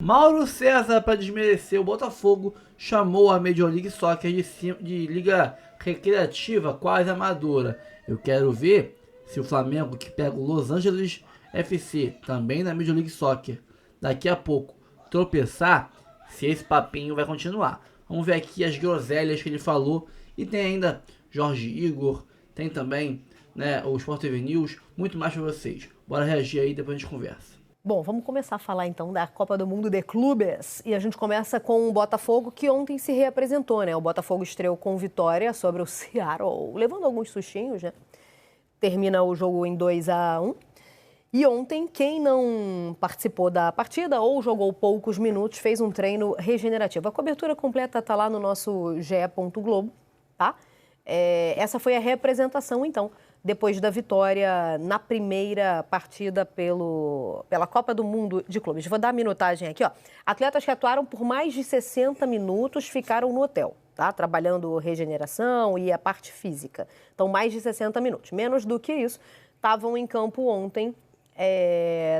Mauro César, para desmerecer o Botafogo, chamou a Major League Soccer de liga recreativa quase amadora. Eu quero ver se o Flamengo, que pega o Los Angeles FC, também na Major League Soccer, daqui a pouco tropeçar, se esse papinho vai continuar. Vamos ver aqui as groselhas que ele falou. E tem ainda Jorge Igor, tem também, né, o Sport TV News, muito mais para vocês. Bora reagir aí, depois a gente conversa. Bom, vamos começar a falar então da Copa do Mundo de Clubes. E a gente começa com o Botafogo, que ontem se reapresentou, né? O Botafogo estreou com vitória sobre o Seattle, levando alguns sustinhos, né? Termina o jogo em 2-1. E ontem, quem não participou da partida ou jogou poucos minutos, fez um treino regenerativo. A cobertura completa está lá no nosso ge.globo, tá? Essa foi a reapresentação, então, depois da vitória na primeira partida pela Copa do Mundo de Clubes. Vou dar a minutagem aqui, ó. Atletas que atuaram por mais de 60 minutos ficaram no hotel, tá? Trabalhando regeneração e a parte física. Então, mais de 60 minutos. Menos do que isso, estavam em campo ontem,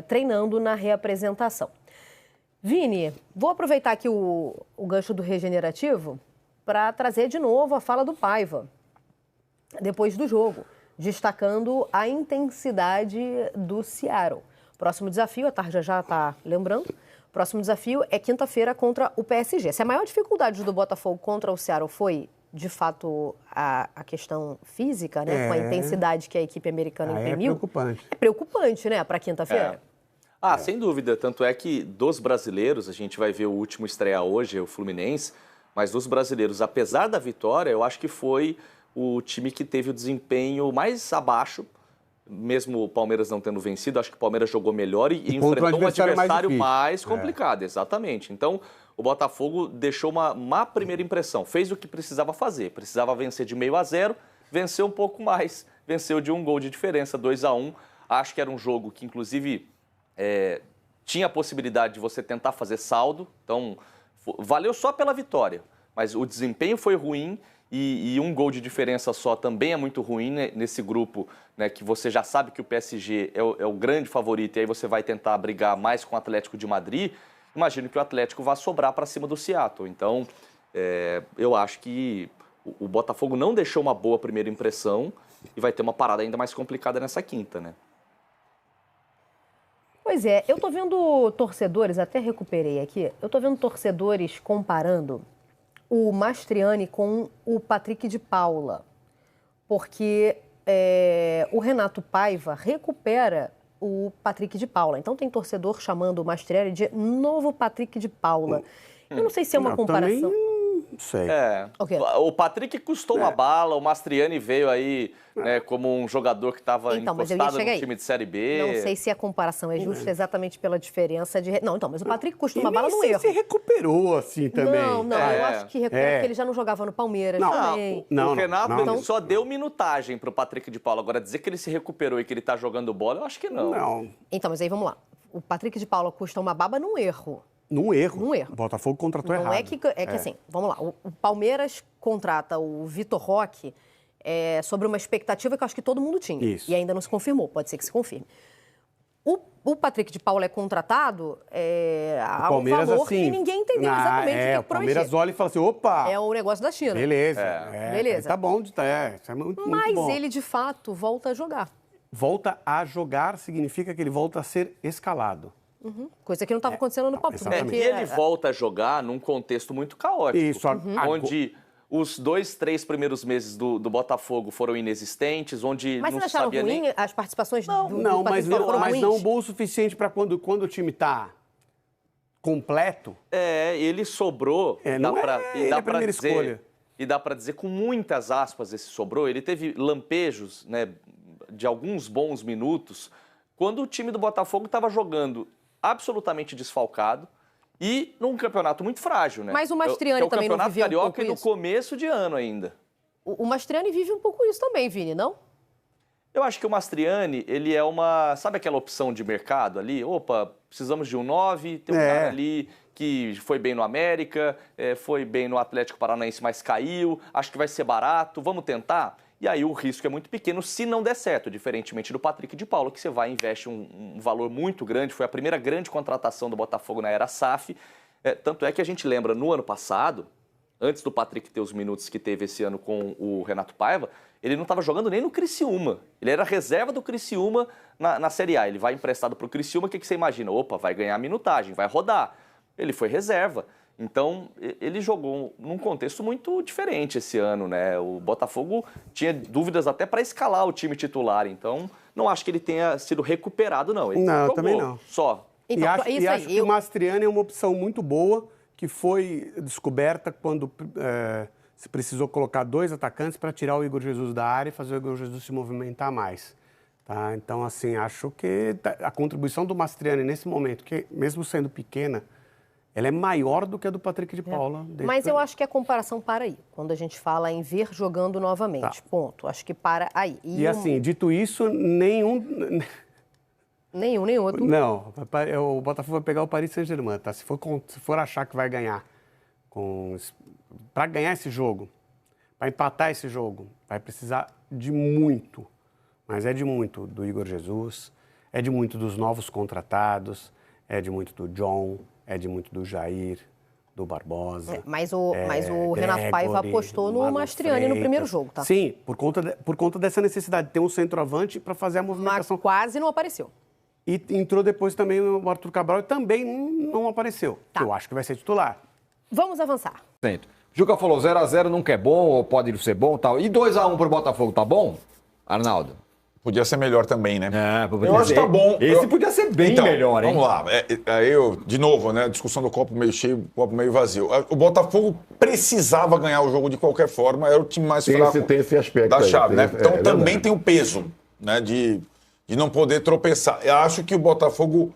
treinando na reapresentação. Vini, vou aproveitar aqui o gancho do regenerativo para trazer de novo a fala do Paiva, depois do jogo, destacando a intensidade do Seattle. Próximo desafio, a Tarja já está lembrando, próximo desafio é quinta-feira contra o PSG. Se a maior dificuldade do Botafogo contra o Seattle foi, de fato, a questão física, né, com a intensidade que a equipe americana imprimiu. É preocupante. É preocupante, né, para quinta-feira. Sem dúvida. Tanto é que dos brasileiros, a gente vai ver o último estrear hoje, o Fluminense, mas dos brasileiros, apesar da vitória, eu acho que foi o time que teve o desempenho mais abaixo, mesmo o Palmeiras não tendo vencido. Acho que o Palmeiras jogou melhor e enfrentou um adversário mais complicado, exatamente. Então, o Botafogo deixou uma má primeira impressão, fez o que precisava fazer, precisava vencer de 0-0, venceu um pouco mais, venceu de 1 gol de diferença, 2-1. Acho que era um jogo que, inclusive, tinha a possibilidade de você tentar fazer saldo, então valeu só pela vitória, mas o desempenho foi ruim e 1 gol de diferença só também é muito ruim, né, nesse grupo, né, que você já sabe que o PSG é o grande favorito e aí você vai tentar brigar mais com o Atlético de Madrid. Imagino que o Atlético vai sobrar para cima do Seattle. Então, eu acho que o Botafogo não deixou uma boa primeira impressão e vai ter uma parada ainda mais complicada nessa quinta, né? Pois é, eu tô vendo torcedores, até recuperei aqui, eu tô vendo torcedores comparando o Mastriani com o Patrick de Paula, porque o Renato Paiva recupera o Patrick de Paula. Então tem torcedor chamando o Mastriani de novo Patrick de Paula. Eu não sei se é uma comparação. Não sei. Okay. O Patrick custou uma bala, o Mastriani veio aí, né, como um jogador que estava encostado no time de Série B. Não sei se a comparação é justa exatamente pela diferença de... Não, então, mas o Patrick custou uma bala no erro. Se recuperou assim também. Não, eu acho que recupera porque ele já não jogava no Palmeiras também. O Renato ele só deu minutagem pro Patrick de Paula. Agora, dizer que ele se recuperou e que ele tá jogando bola, eu acho que não. Então, mas aí vamos lá. O Patrick de Paula custa uma baba num erro. Num erro. Num erro. O Botafogo contratou errado. Não é que assim, vamos lá. O Palmeiras contrata o Vitor Roque sobre uma expectativa que eu acho que todo mundo tinha. Isso. E ainda não se confirmou, pode ser que se confirme. O Patrick de Paula é contratado a um valor assim, que ninguém entendeu exatamente o que o Palmeiras olha e fala assim, opa... É o negócio da China. Beleza. Beleza. Tá bom, isso é muito bom. Mas ele, de fato, volta a jogar. Volta a jogar significa que ele volta a ser escalado. Coisa que não estava acontecendo no Palmeiras. E ele volta a jogar num contexto muito caótico. Isso. Onde os 2, 3 primeiros meses do Botafogo foram inexistentes, onde mas não vocês acharam sabia ruim nem... as participações do mas foram ruins? não bom o suficiente para quando o time está completo. Ele sobrou. Ele é a primeira escolha. E dá para dizer com muitas aspas esse sobrou. Ele teve lampejos, né, de alguns bons minutos, quando o time do Botafogo estava jogando absolutamente desfalcado e num campeonato muito frágil, né? Mas o Mastriani também não viveu um pouco isso? O campeonato carioca e no começo de ano ainda. O Mastriani vive um pouco isso também, Vini, não? Eu acho que o Mastriani, ele é uma... Sabe aquela opção de mercado ali? Opa, precisamos de um 9, tem um cara ali que foi bem no América, foi bem no Atlético Paranaense, mas caiu, acho que vai ser barato, vamos tentar? E aí o risco é muito pequeno se não der certo, diferentemente do Patrick de Paula, que você vai e investe um valor muito grande. Foi a primeira grande contratação do Botafogo na era SAF. Tanto é que a gente lembra, no ano passado, antes do Patrick ter os minutos que teve esse ano com o Renato Paiva, ele não estava jogando nem no Criciúma. Ele era reserva do Criciúma na Série A. Ele vai emprestado para o Criciúma, o que você imagina? Opa, vai ganhar minutagem, vai rodar. Ele foi reserva. Então, ele jogou num contexto muito diferente esse ano, né? O Botafogo tinha dúvidas até para escalar o time titular. Então, não acho que ele tenha sido recuperado, não. Ele não, jogou também não. Só. Então, acho que o Mastriani é uma opção muito boa, que foi descoberta quando se precisou colocar 2 atacantes para tirar o Igor Jesus da área e fazer o Igor Jesus se movimentar mais. Tá? Então, assim, acho que a contribuição do Mastriani nesse momento, que mesmo sendo pequena, ela é maior do que a do Patrick de Paula. Mas eu acho que a comparação para aí, quando a gente fala em ver jogando novamente, ponto. Acho que para aí. E assim, dito isso, nenhum outro. Não, o Botafogo vai pegar o Paris Saint-Germain, tá? Se for achar que vai ganhar, para ganhar esse jogo, para empatar esse jogo, vai precisar de muito, mas é de muito do Igor Jesus, é de muito dos novos contratados, é de muito do John, é de muito do Jair, do Barbosa. Mas o Renato Paiva apostou no Mastriani no primeiro jogo, tá? Sim, por conta dessa necessidade de ter um centroavante para fazer a movimentação. Mas quase não apareceu. E entrou depois também o Arthur Cabral e também não apareceu. Tá. Eu acho que vai ser titular. Vamos avançar. Juca falou 0x0 nunca é bom, ou pode ser bom e tal. E 2x1 pro Botafogo, tá bom, Arnaldo? Podia ser melhor também, né? Eu acho que tá bom. Esse podia ser bem melhor, hein? Vamos lá. De novo, né? Discussão do copo meio cheio, copo meio vazio. O Botafogo precisava ganhar o jogo de qualquer forma, era o time mais fraco tem esse aspecto da chave, né? Então também verdade. tem o peso, né? De não poder tropeçar. Eu acho que o Botafogo,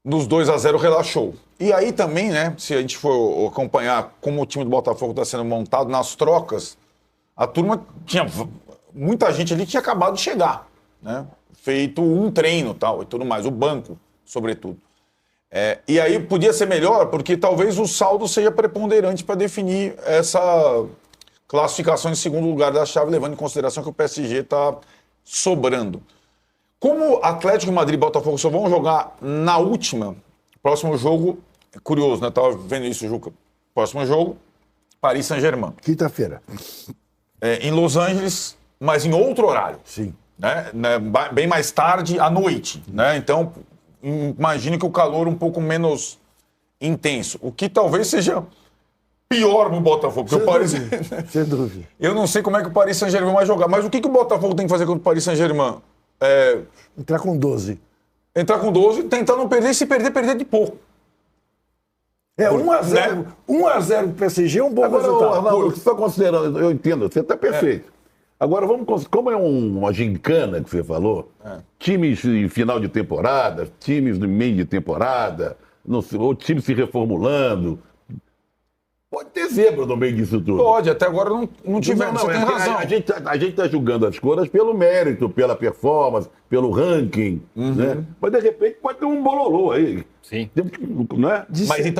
nos 2x0, relaxou. E aí também, né? Se a gente for acompanhar como o time do Botafogo está sendo montado nas trocas, a turma tinha... Muita gente ali tinha acabado de chegar, né? Feito um treino tal, e tudo mais, o banco, sobretudo. E aí podia ser melhor, porque talvez o saldo seja preponderante para definir essa classificação em segundo lugar da chave, levando em consideração que o PSG está sobrando. Como Atlético de Madrid e Botafogo só vão jogar na última, próximo jogo, é curioso, né? Estava vendo isso, Juca. Próximo jogo, Paris Saint-Germain. Quinta-feira. Em Los Angeles, mas em outro horário. Sim. Né? Bem mais tarde, à noite. Né? Então, imagine que o calor um pouco menos intenso. O que talvez seja pior no Botafogo. Sem dúvida. Eu não sei como é que o Paris Saint-Germain vai jogar, mas o que o Botafogo tem que fazer contra o Paris Saint-Germain? Entrar com 12. Entrar com 12, tentar não perder, se perder de pouco. 1x0. Né? 1x0 pro PSG é um bom resultado. Arnaldo, você está considerando, eu entendo, você está perfeito. Agora, como é uma gincana que você falou, times em final de temporada, times no meio de temporada, ou times se reformulando, pode ter zebra no meio disso tudo. Pode, até agora não tivemos, você tem razão. A gente está julgando as coisas pelo mérito, pela performance, pelo ranking, né? Mas, de repente, pode ter um bololô aí. Sim. Não é?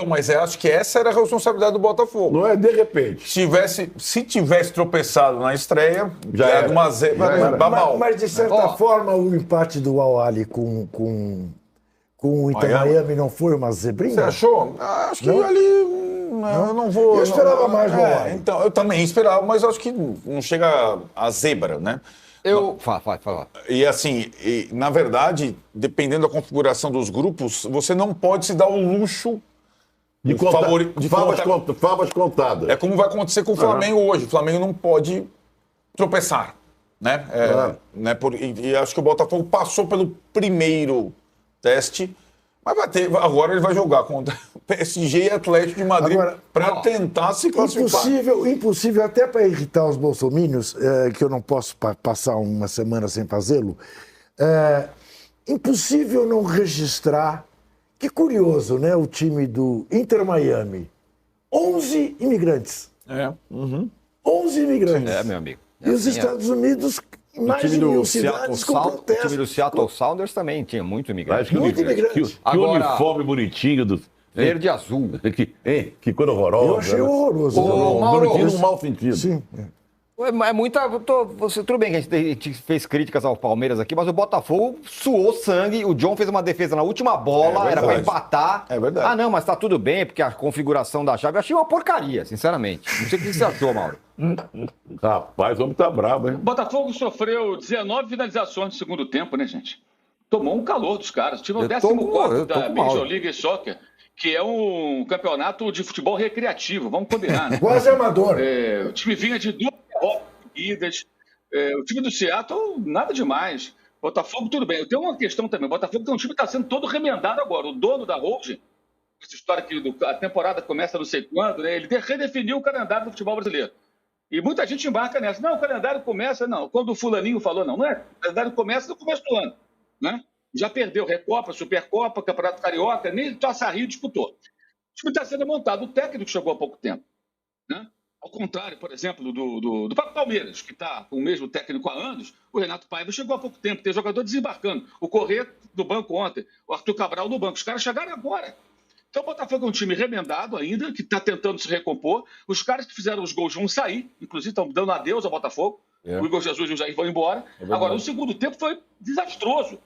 Mas eu acho que essa era a responsabilidade do Botafogo. Não é de repente. Se tivesse tropeçado na estreia, Já era uma zebra. Mas, de certa forma, o empate do Al-Ahly com o Inter Miami não foi uma zebrinha? Você achou? Acho que ali... Eu não vou... Eu esperava mais do Al-Ahly. Então, eu também esperava, mas acho que não chega a zebra, né? Fala. E assim, na verdade, dependendo da configuração dos grupos, você não pode se dar o luxo de favas contadas. É como vai acontecer com o Flamengo hoje. O Flamengo não pode tropeçar, né? E acho que o Botafogo passou pelo primeiro teste, mas agora ele vai jogar contra PSG e Atlético de Madrid para tentar se classificar. Impossível até para irritar os bolsominions, que eu não posso passar uma semana sem fazê-lo, impossível não registrar, que curioso, né, o time do Inter Miami, 11 imigrantes. 11 imigrantes. Meu amigo. E os Estados Unidos... Mais de 1.000 cidades com protesto. O time do Seattle Sounders também tinha muito imigrante. Muito imigrante. Que uniforme bonitinho do... Verde e azul. Que coisa horrorosa. Eu achei horroroso. Bonitinho no mau sentido. Sim. É muita. Tudo bem que a gente fez críticas ao Palmeiras aqui, mas o Botafogo suou sangue. O John fez uma defesa na última bola, era pra empatar. É verdade. Ah, não, mas tá tudo bem, porque a configuração da chave eu achei uma porcaria, sinceramente. Não sei o que você achou, Mauro. Rapaz, o homem tá brabo, hein? O Botafogo sofreu 19 finalizações no segundo tempo, né, gente? Tomou um calor dos caras. Tive o 14º da Major League Soccer, que é um campeonato de futebol recreativo, vamos combinar, né? Quase amador. O time vinha de 2 derrotas seguidas. O time do Seattle, nada demais. Botafogo, tudo bem. Eu tenho uma questão também. O Botafogo tem um time que está sendo todo remendado agora. O dono da holding, essa história que a temporada começa não sei quando, né? Ele redefiniu o calendário do futebol brasileiro. E muita gente embarca nessa. Não, o calendário começa, não. Quando o fulaninho falou, não é. O calendário começa no começo do ano, né? Já perdeu Recopa, Supercopa, Campeonato Carioca, nem Taça Rio disputou. O time está sendo montado. O técnico chegou há pouco tempo, né? Ao contrário, por exemplo, do próprio Palmeiras, que está com o mesmo técnico há anos, o Renato Paiva chegou há pouco tempo, tem jogador desembarcando. O Corrêa do banco ontem, o Arthur Cabral no banco. Os caras chegaram agora. Então o Botafogo é um time remendado ainda, que está tentando se recompor. Os caras que fizeram os gols vão sair, inclusive estão dando adeus ao Botafogo. O Igor Jesus e o Jair vão embora. Agora, o segundo tempo foi desastroso.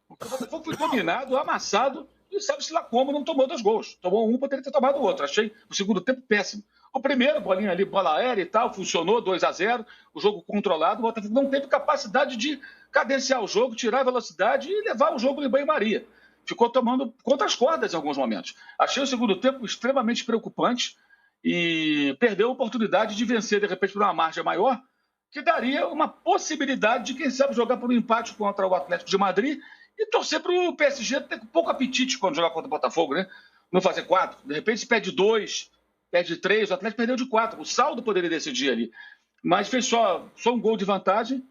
O Botafogo foi dominado, amassado, e sabe-se lá como não tomou 2 gols. Tomou um, poderia ter tomado o outro. Achei o segundo tempo péssimo. O primeiro, bolinha ali, bola aérea e tal, funcionou, 2-0, o jogo controlado. O Botafogo não teve capacidade de cadenciar o jogo, tirar a velocidade e levar o jogo em banho-maria. Ficou tomando contra as cordas em alguns momentos. Achei o segundo tempo extremamente preocupante e perdeu a oportunidade de vencer, de repente, por uma margem maior, que daria uma possibilidade de, quem sabe, jogar por um empate contra o Atlético de Madrid e torcer para o PSG ter pouco apetite quando jogar contra o Botafogo, né? Não fazer 4. De repente, se perde 2, perde 3, o Atlético perdeu de 4. O saldo poderia decidir ali. Mas fez só um gol de vantagem,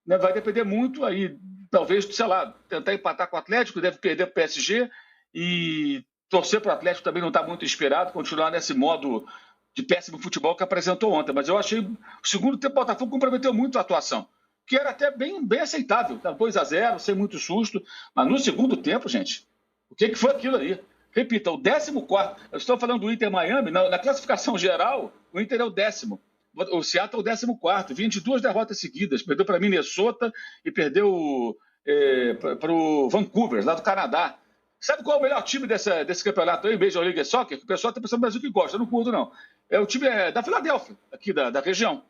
né? Vai depender muito aí, talvez, sei lá, tentar empatar com o Atlético, deve perder para o PSG e torcer para o Atlético também não está muito inspirado, continuar nesse modo de péssimo futebol que apresentou ontem. Mas eu achei, o segundo tempo, o Botafogo comprometeu muito a atuação, que era até bem aceitável, 2-0, sem muito susto. Mas no segundo tempo, gente, o que foi aquilo ali? Repita, o 14º, eu estou falando do Inter Miami, na classificação geral, o Inter é o 10º. O Seattle é o 14º, vinha de 2 derrotas seguidas, perdeu para Minnesota e perdeu para o Vancouver, lá do Canadá. Sabe qual é o melhor time desse campeonato aí, Major League Soccer? O pessoal está pensando no Brasil que gosta, eu não curto não. É o time da Filadélfia, aqui da região,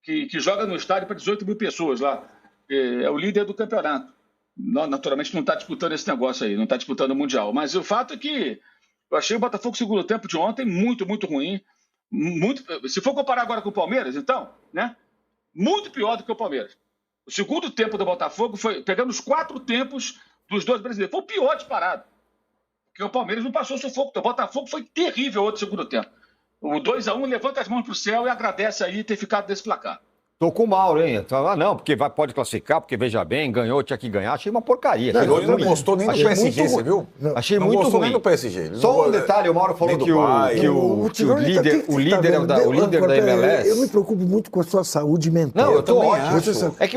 que joga no estádio para 18 mil pessoas lá. É o líder do campeonato. Naturalmente não está disputando esse negócio aí, não está disputando o Mundial. Mas o fato é que eu achei o Botafogo segundo tempo de ontem muito, muito ruim. Se for comparar agora com o Palmeiras, então, né? Muito pior do que o Palmeiras. O segundo tempo do Botafogo foi pegando os 4 tempos dos 2 brasileiros. Foi o pior disparado. Porque o Palmeiras não passou sufoco. O Botafogo foi terrível outro segundo tempo. O 2-1 levanta as mãos para o céu e agradece aí ter ficado desse placar. Tô com o Mauro, hein? Não, porque pode classificar, porque veja bem, ganhou, tinha que ganhar. Achei uma porcaria. Ele não gostou nem do PSG, você viu? Achei não muito gostou ruim. nem do PSG. Só um detalhe, o Mauro falou que o líder da MLS... Eu me preocupo muito com a sua saúde mental. Não, eu tô ótimo. É que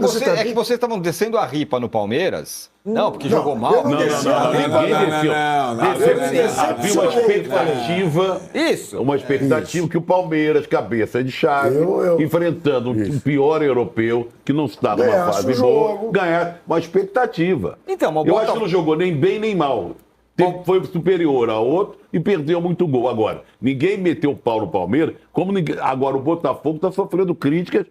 vocês estavam descendo a ripa no Palmeiras. Não, porque jogou mal. Ninguém desceu. Havia uma expectativa. Isso. Uma expectativa que o Palmeiras, cabeça de chave, enfrentando um pior europeu, que não está numa fase boa, ganhar uma expectativa. Então, eu acho que não jogou nem bem nem mal. Foi superior a outro e perdeu muito gol. Agora, ninguém meteu o pau no Palmeiras, como ninguém. Agora o Botafogo está sofrendo críticas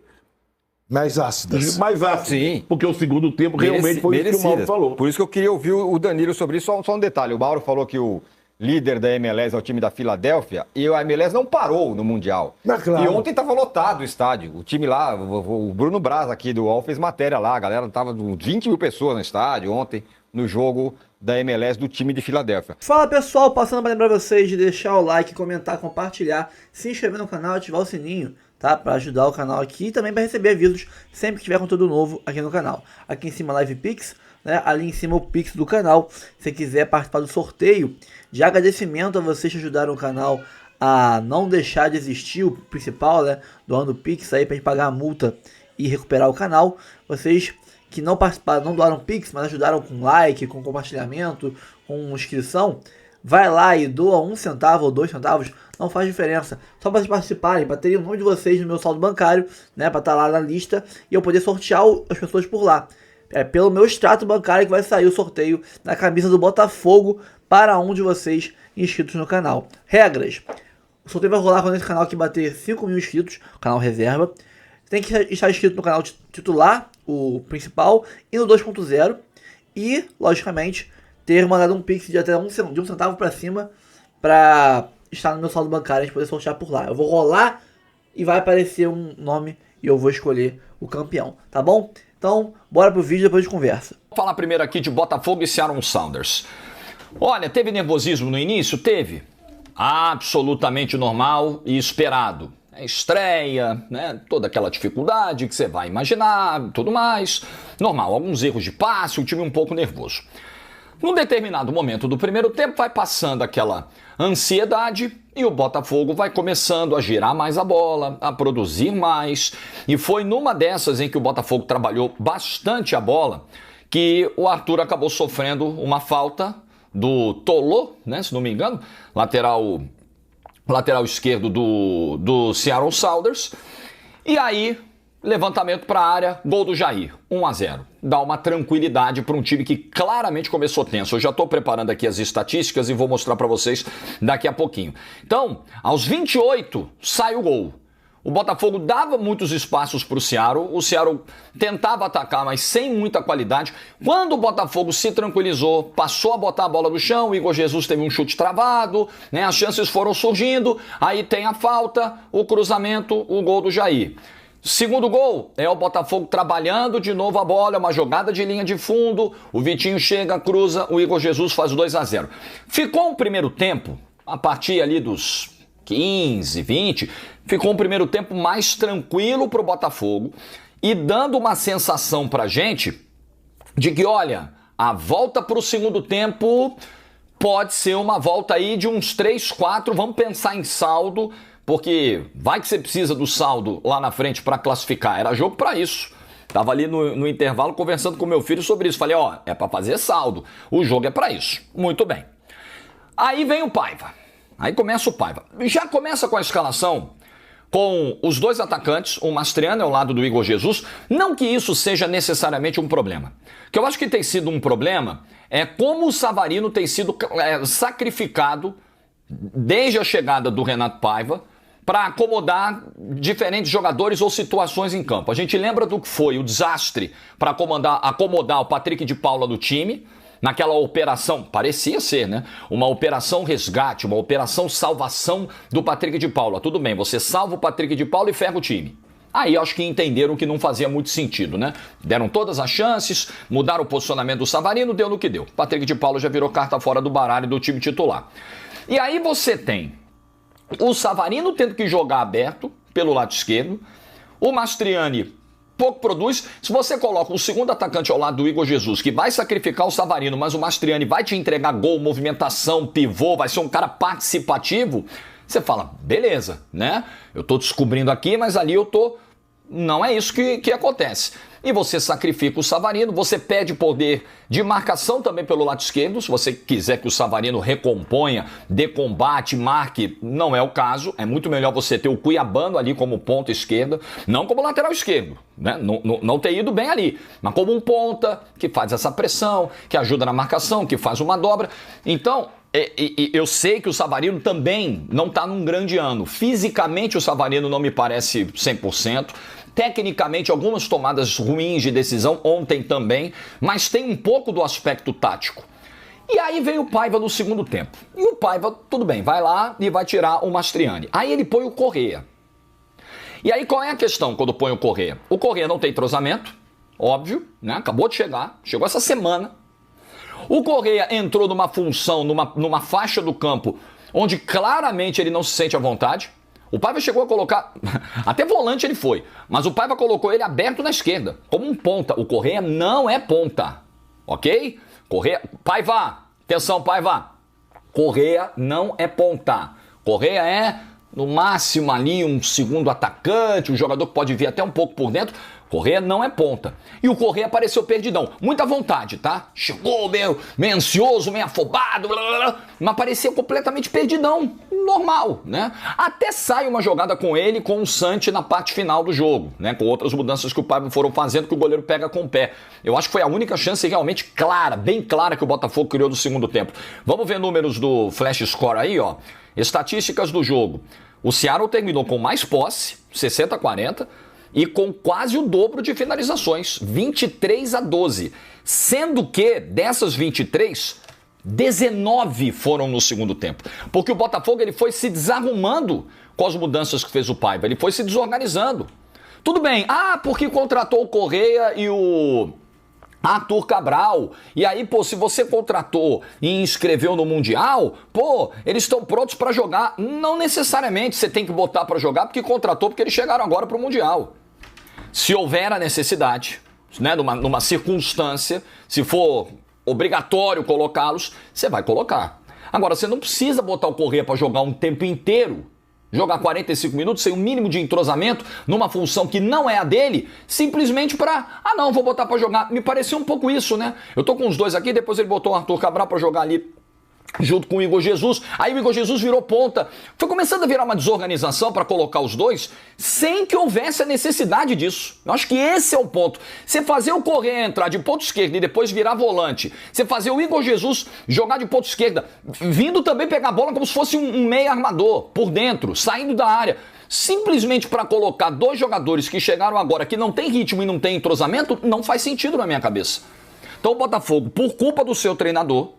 mais ácidas. Sim. Porque o segundo tempo realmente foi isso que o Mauro falou. Por isso que eu queria ouvir o Danilo sobre isso. Só um detalhe. O Mauro falou que o líder da MLS é o time da Filadélfia e a MLS não parou no Mundial. Claro. E ontem estava lotado o estádio. O time lá, o Bruno Braz aqui do UOL fez matéria lá. A galera tava 20 mil pessoas no estádio ontem, no jogo da MLS do time de Filadélfia. Fala pessoal, passando para lembrar vocês de deixar o like, comentar, compartilhar, se inscrever no canal e ativar o sininho, tá? Para ajudar o canal aqui e também para receber avisos sempre que tiver conteúdo novo aqui no canal. Aqui em cima Live Pix, né? Ali em cima o Pix do canal. Se quiser participar do sorteio, de agradecimento a vocês que ajudaram o canal a não deixar de existir, o principal, né? Doando o Pix aí para gente pagar a multa e recuperar o canal. Vocês que não participaram, não doaram Pix, mas ajudaram com like, com compartilhamento, com inscrição, vai lá e doa 1 centavo ou 2 centavos não faz diferença. Só para vocês participarem, para terem o nome de vocês no meu saldo bancário, né? Para estar lá na lista e eu poder sortear as pessoas por lá. É pelo meu extrato bancário que vai sair o sorteio da camisa do Botafogo para um de vocês inscritos no canal. Regras. O sorteio vai rolar quando esse canal aqui bater 5 mil inscritos, canal reserva. Tem que estar inscrito no canal titular, o principal, e no 2.0. E, logicamente, ter mandado um pix de até de um centavo para cima para estar no meu saldo bancário e a gente poder sortear por lá. Eu vou rolar e vai aparecer um nome e eu vou escolher o campeão, tá bom? Então, bora pro vídeo, depois a gente conversa. Vou falar primeiro aqui de Botafogo e Seattle Sounders. Olha, teve nervosismo no início? Teve. Absolutamente normal e esperado. Estreia, né? Toda aquela dificuldade que você vai imaginar, tudo mais. Normal, alguns erros de passe, o time um pouco nervoso. Num determinado momento do primeiro tempo, vai passando aquela ansiedade e o Botafogo vai começando a girar mais a bola, a produzir mais. E foi numa dessas em que o Botafogo trabalhou bastante a bola que o Arthur acabou sofrendo uma falta do Tolô, né, se não me engano, lateral esquerdo do Seattle Sounders. E aí, levantamento para a área, gol do Jair, 1-0. Dá uma tranquilidade para um time que claramente começou tenso. Eu já estou preparando aqui as estatísticas e vou mostrar para vocês daqui a pouquinho. Então, aos 28, sai o gol. O Botafogo dava muitos espaços para o Seattle tentava atacar, mas sem muita qualidade. Quando o Botafogo se tranquilizou, passou a botar a bola no chão, o Igor Jesus teve um chute travado, né? As chances foram surgindo, aí tem a falta, o cruzamento, o gol do Jair. Segundo gol, é o Botafogo trabalhando de novo a bola, é uma jogada de linha de fundo, o Vitinho chega, cruza, o Igor Jesus faz o 2-0. Ficou um primeiro tempo, a partir ali dos 15, 20, ficou um primeiro tempo mais tranquilo para o Botafogo e dando uma sensação para a gente de que, olha, a volta para o segundo tempo pode ser uma volta aí de uns 3, 4, vamos pensar em saldo, porque vai que você precisa do saldo lá na frente para classificar, era jogo para isso. Tava ali no intervalo conversando com meu filho sobre isso, falei, ó, é para fazer saldo, o jogo é para isso. Muito bem. Aí vem o Paiva. Aí começa o Paiva. Já começa com a escalação com os dois atacantes, o Mastriani ao lado do Igor Jesus. Não que isso seja necessariamente um problema. O que eu acho que tem sido um problema é como o Savarino tem sido sacrificado desde a chegada do Renato Paiva para acomodar diferentes jogadores ou situações em campo. A gente lembra do que foi o desastre para acomodar o Patrick de Paula do time, naquela operação, parecia ser, né? Uma operação resgate, uma operação salvação do Patrick de Paula. Tudo bem, você salva o Patrick de Paula e ferra o time. Aí acho que entenderam que não fazia muito sentido, né? Deram todas as chances, mudaram o posicionamento do Savarino, deu no que deu. Patrick de Paula já virou carta fora do baralho do time titular. E aí você tem o Savarino tendo que jogar aberto pelo lado esquerdo, o Mastriani pouco produz. Se você coloca o segundo atacante ao lado do Igor Jesus, que vai sacrificar o Savarino, mas o Mastriani vai te entregar gol, movimentação, pivô, vai ser um cara participativo, você fala, beleza, né? Eu tô descobrindo aqui, mas ali eu tô... Não é isso que acontece. E você sacrifica o Savarino, você pede poder de marcação também pelo lado esquerdo. Se você quiser que o Savarino recomponha, dê combate, marque, não é o caso. É muito melhor você ter o Cuiabano ali como ponta esquerda, não como lateral esquerdo, né? Não ter ido bem ali, mas como um ponta que faz essa pressão, que ajuda na marcação, que faz uma dobra. Então, eu sei que o Savarino também não está num grande ano. Fisicamente o Savarino não me parece 100%. Tecnicamente, algumas tomadas ruins de decisão, ontem também, mas tem um pouco do aspecto tático. E aí vem o Paiva no segundo tempo. E o Paiva, tudo bem, vai lá e vai tirar o Mastriani. Aí ele põe o Correa. E aí qual é a questão quando põe o Correa? O Correa não tem entrosamento, óbvio, né? Acabou de chegar, chegou essa semana. O Correa entrou numa função, numa faixa do campo, onde claramente ele não se sente à vontade. O Paiva chegou a colocar, até volante ele foi, mas o Paiva colocou ele aberto na esquerda, como um ponta. O Correa não é ponta, ok? Correa, Paiva, atenção Paiva, Correa não é ponta. Correa é, no máximo ali, um segundo atacante, um jogador que pode vir até um pouco por dentro. Correia não é ponta. E o Correia apareceu perdidão. Muita vontade, tá? Chegou meio ansioso, meio afobado, blá, blá, blá, mas apareceu completamente perdidão. Normal, né? Até sai uma jogada com ele, com o Santi na parte final do jogo, né? Com outras mudanças que o Paiva foram fazendo, que o goleiro pega com o pé. Eu acho que foi a única chance realmente clara, bem clara, que o Botafogo criou no segundo tempo. Vamos ver números do Flash Score aí, ó. Estatísticas do jogo. O Seattle terminou com mais posse, 60-40, e com quase o dobro de finalizações, 23-12. Sendo que, dessas 23, 19 foram no segundo tempo. Porque o Botafogo ele foi se desarrumando com as mudanças que fez o Paiva. Ele foi se desorganizando. Tudo bem, porque contratou o Correia e o Arthur Cabral. E aí, pô, se você contratou e inscreveu no Mundial, pô, eles estão prontos para jogar. Não necessariamente você tem que botar para jogar porque contratou, porque eles chegaram agora para o Mundial. Se houver a necessidade, né, numa circunstância, se for obrigatório colocá-los, você vai colocar. Agora, você não precisa botar o Correia para jogar um tempo inteiro, jogar 45 minutos sem o mínimo de entrosamento, numa função que não é a dele, simplesmente para, não, vou botar para jogar. Me pareceu um pouco isso, né? Eu tô com os dois aqui, depois ele botou o Arthur Cabral para jogar ali junto com o Igor Jesus, aí o Igor Jesus virou ponta. Foi começando a virar uma desorganização para colocar os dois, sem que houvesse a necessidade disso. Eu acho que esse é o ponto. Você fazer o Correia entrar de ponta esquerda e depois virar volante, você fazer o Igor Jesus jogar de ponta esquerda, vindo também pegar a bola como se fosse um meia armador, por dentro, saindo da área, simplesmente para colocar dois jogadores que chegaram agora, que não tem ritmo e não tem entrosamento, não faz sentido na minha cabeça. Então o Botafogo, por culpa do seu treinador,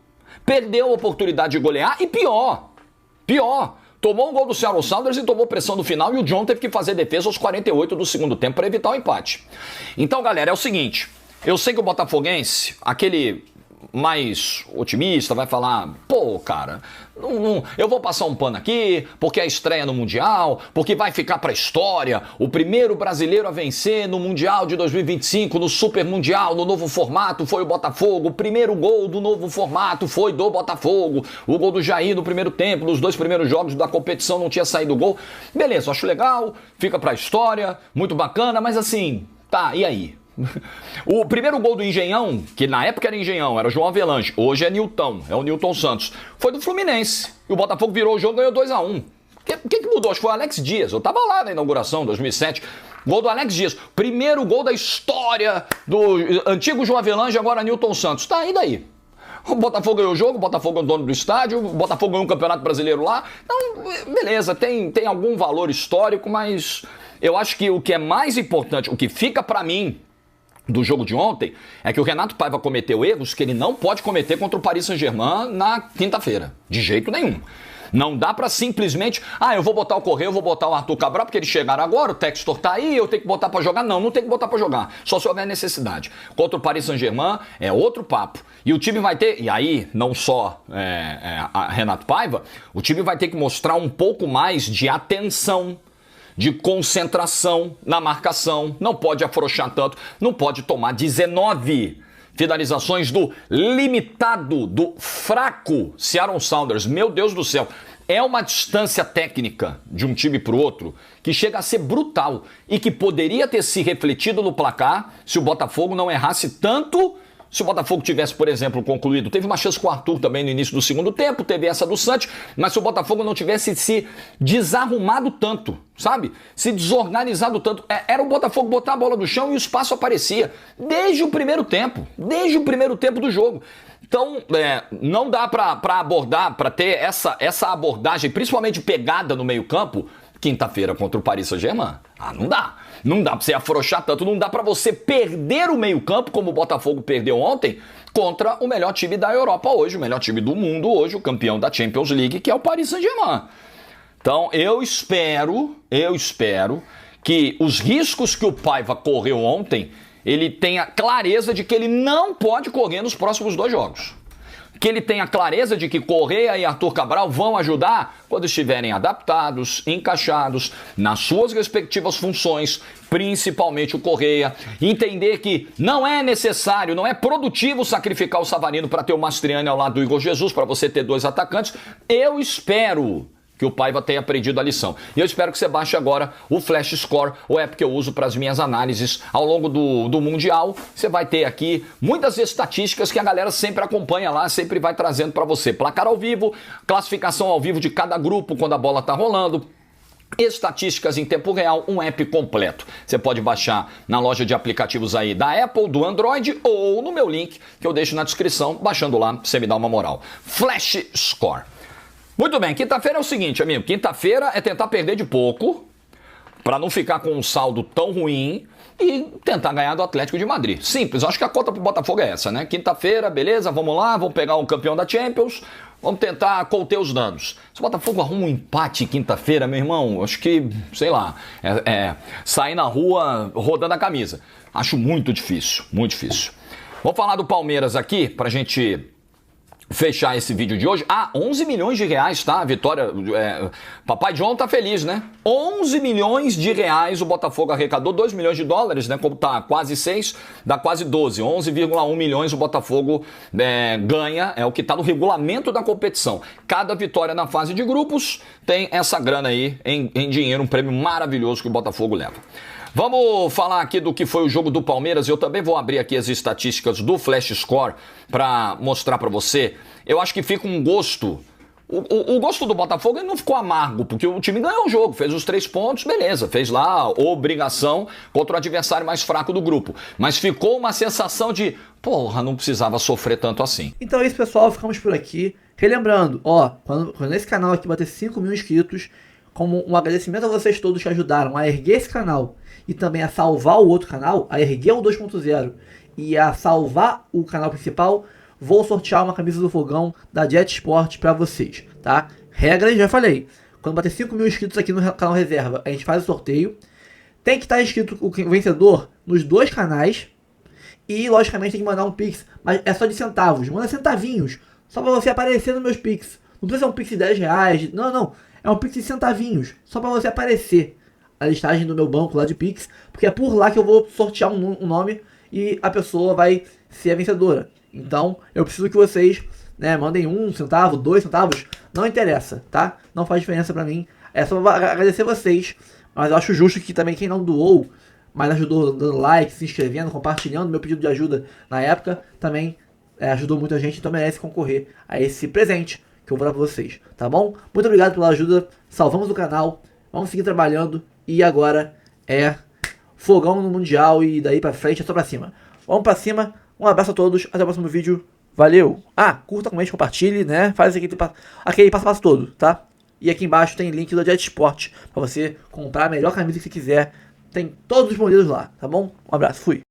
perdeu a oportunidade de golear e pior, tomou um gol do Seattle Sounders e tomou pressão no final e o John teve que fazer defesa aos 48 do segundo tempo para evitar o empate. Então, galera, é o seguinte, eu sei que o botafoguense, aquele mais otimista, vai falar, pô, cara, eu vou passar um pano aqui, porque é a estreia no Mundial, porque vai ficar pra história, o primeiro brasileiro a vencer no Mundial de 2025, no Super Mundial, no novo formato, foi o Botafogo, o primeiro gol do novo formato foi do Botafogo, o gol do Jair no primeiro tempo, nos 2 primeiros jogos da competição não tinha saído o gol. Beleza, acho legal, fica pra história, muito bacana, mas assim, tá, e aí? O primeiro gol do Engenhão, que na época era Engenhão, era João Avelange, hoje é Nilton, é o Nilton Santos, foi do Fluminense. E o Botafogo virou o jogo e ganhou 2-1. O que mudou? Acho que foi o Alex Dias. Eu tava lá na inauguração, 2007. Gol do Alex Dias. Primeiro gol da história do antigo João Avelange, agora Nilton Santos. Tá, e daí? O Botafogo ganhou o jogo, o Botafogo é o dono do estádio, o Botafogo ganhou um campeonato brasileiro lá. Então, beleza, tem algum valor histórico, mas eu acho que o que é mais importante, o que fica pra mim do jogo de ontem, é que o Renato Paiva cometeu erros que ele não pode cometer contra o Paris Saint-Germain na quinta-feira. De jeito nenhum. Não dá pra simplesmente, eu vou botar o Correia, eu vou botar o Arthur Cabral, porque eles chegaram agora, o Textor tá aí, eu tenho que botar pra jogar. Não tem que botar pra jogar, só se houver necessidade. Contra o Paris Saint-Germain é outro papo. E o time vai ter, e aí não só a Renato Paiva, o time vai ter que mostrar um pouco mais de atenção, de concentração na marcação, não pode afrouxar tanto, não pode tomar 19 finalizações do limitado, do fraco Seattle Sounders. Meu Deus do céu, é uma distância técnica de um time para o outro que chega a ser brutal e que poderia ter se refletido no placar se o Botafogo não errasse tanto. Se o Botafogo tivesse, por exemplo, concluído, teve uma chance com o Arthur também no início do segundo tempo, teve essa do Santi, mas se o Botafogo não tivesse se desarrumado tanto, sabe? Se desorganizado tanto, era o Botafogo botar a bola no chão e o espaço aparecia desde o primeiro tempo do jogo. Então, não dá para abordar, para ter essa abordagem, principalmente pegada no meio-campo, quinta-feira contra o Paris Saint-Germain. Não dá. Não dá pra você afrouxar tanto, não dá pra você perder o meio-campo, como o Botafogo perdeu ontem, contra o melhor time da Europa hoje, o melhor time do mundo hoje, o campeão da Champions League, que é o Paris Saint-Germain. Então, eu espero que os riscos que o Paiva correu ontem, ele tenha clareza de que ele não pode correr nos próximos 2 jogos. Que ele tenha clareza de que Correia e Arthur Cabral vão ajudar quando estiverem adaptados, encaixados nas suas respectivas funções, principalmente o Correia. Entender que não é necessário, não é produtivo sacrificar o Savarino para ter o Mastriani ao lado do Igor Jesus, para você ter 2 atacantes. Eu espero que o Paiva tenha aprendido a lição. E eu espero que você baixe agora o Flash Score, o app que eu uso para as minhas análises ao longo do Mundial. Você vai ter aqui muitas estatísticas que a galera sempre acompanha lá, sempre vai trazendo para você. Placar ao vivo, classificação ao vivo de cada grupo quando a bola está rolando, estatísticas em tempo real, um app completo. Você pode baixar na loja de aplicativos aí da Apple, do Android ou no meu link que eu deixo na descrição. Baixando lá, você me dá uma moral. Flash Score. Muito bem, quinta-feira é o seguinte, amigo. Quinta-feira é tentar perder de pouco para não ficar com um saldo tão ruim e tentar ganhar do Atlético de Madrid. Simples, acho que a conta pro Botafogo é essa, né? Quinta-feira, beleza, vamos lá, vamos pegar um campeão da Champions, vamos tentar conter os danos. Se o Botafogo arruma um empate quinta-feira, meu irmão, acho que, sei lá, sair na rua rodando a camisa. Acho muito difícil, muito difícil. Vamos falar do Palmeiras aqui, pra gente fechar esse vídeo de hoje. 11 milhões de reais, tá? A vitória. Papai John tá feliz, né? 11 milhões de reais o Botafogo arrecadou, 2 milhões de dólares, né? Como tá quase 6, dá quase 12. 11,1 milhões o Botafogo ganha, é o que tá no regulamento da competição. Cada vitória na fase de grupos tem essa grana aí em dinheiro, um prêmio maravilhoso que o Botafogo leva. Vamos falar aqui do que foi o jogo do Palmeiras. Eu também vou abrir aqui as estatísticas do Flash Score para mostrar para você. Eu acho que fica um gosto. O gosto do Botafogo não ficou amargo, porque o time ganhou o jogo, fez os 3 pontos, beleza, fez lá a obrigação contra o adversário mais fraco do grupo. Mas ficou uma sensação de, porra, não precisava sofrer tanto assim. Então é isso, pessoal, ficamos por aqui. Relembrando, quando esse canal aqui bater 5 mil inscritos, como um agradecimento a vocês todos que ajudaram a erguer esse canal e também a salvar o outro canal, a erguer o 2.0 e a salvar o canal principal, vou sortear uma camisa do Fogão da Jet Sport para vocês, tá? Regras, já falei. Quando bater 5 mil inscritos aqui no canal reserva, a gente faz o sorteio. Tem que estar inscrito o vencedor nos 2 canais e, logicamente, tem que mandar um Pix, mas é só de centavos. Manda centavinhos, só para você aparecer nos meus Pix. Não precisa ser um Pix de 10 reais, não. É um Pix de centavinhos, só para você aparecer a listagem do meu banco lá de Pix, porque é por lá que eu vou sortear um nome e a pessoa vai ser a vencedora. Então, eu preciso que vocês, mandem 1 centavo, 2 centavos, não interessa, tá? Não faz diferença pra mim, é só agradecer vocês, mas eu acho justo que também quem não doou, mas ajudou dando like, se inscrevendo, compartilhando meu pedido de ajuda na época, também ajudou muita gente, então merece concorrer a esse presente que eu vou dar pra vocês, tá bom? Muito obrigado pela ajuda, salvamos o canal, vamos seguir trabalhando e agora é fogão no Mundial e daí pra frente é só pra cima. Vamos pra cima, um abraço a todos, até o próximo vídeo, valeu! Curta, comente, compartilhe, né? Faz aquele passo a passo todo, tá? E aqui embaixo tem link do Jet Sport pra você comprar a melhor camisa que você quiser, tem todos os modelos lá, tá bom? Um abraço, fui!